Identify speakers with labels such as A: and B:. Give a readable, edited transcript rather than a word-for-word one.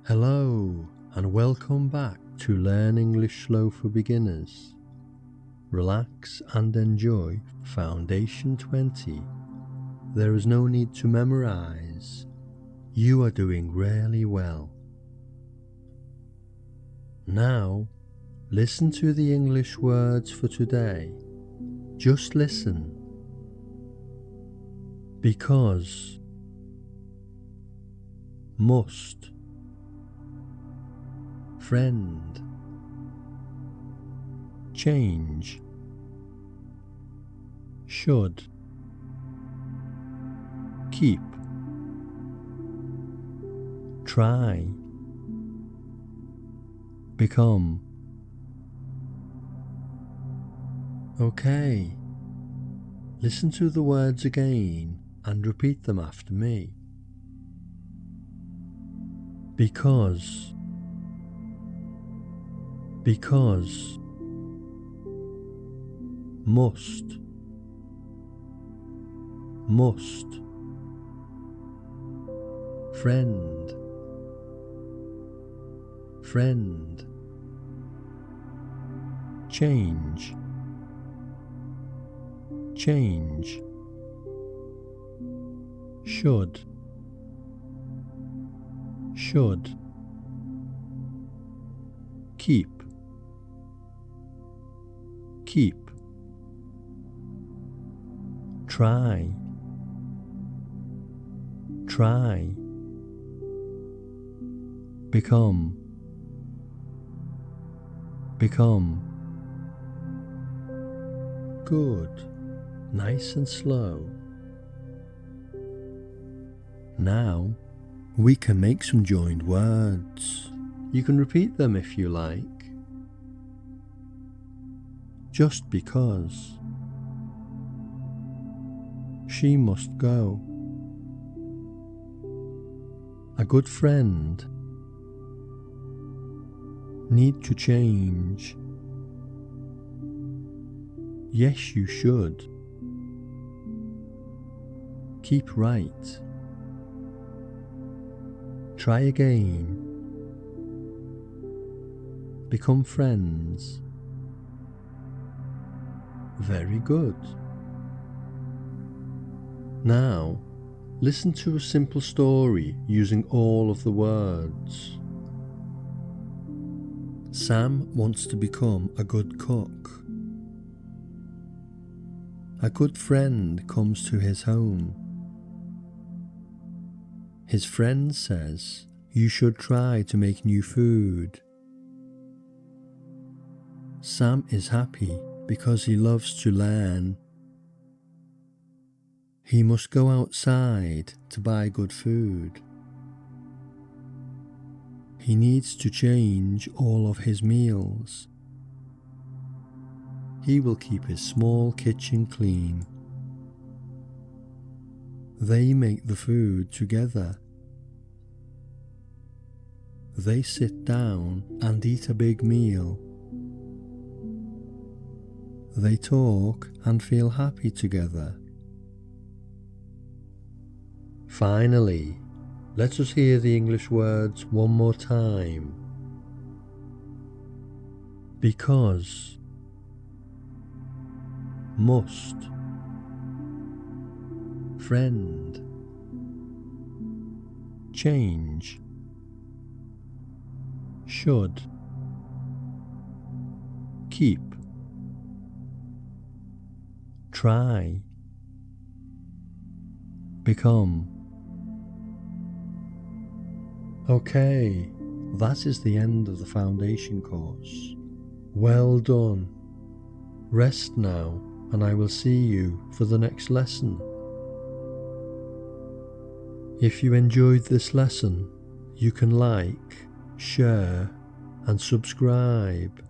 A: Hello and welcome back to Learn English Slow for Beginners. Relax and enjoy Foundation 20. There is no need to memorize. You are doing really well. Now, listen to the English words for today. Just listen. Because, must, friend, change, should, keep, try, become. Okay, listen to the words again and repeat them after me. Because, must, friend, change, should, keep, try, become. Good, nice and slow. Now we can make some joined words. You can repeat them if you like. Just because. She must go. A good friend. Need to change. Yes, you should. Keep right. Try again. Become friends. Very good. Now, listen to a simple story using all of the words. Sam wants to become a good cook. A good friend comes to his home. His friend says, "You should try to make new food." Sam is happy because he loves to learn. He must go outside to buy good food. He needs to change all of his meals. He will keep his small kitchen clean. They make the food together. They sit down and eat a big meal. They talk and feel happy together. Finally, let us hear the English words one more time. Because, must, friend, change, should, keep, try, become. Okay, that is the end of the foundation course. Well done. Rest now, and I will see you for the next lesson. If you enjoyed this lesson, you can like, share, and subscribe.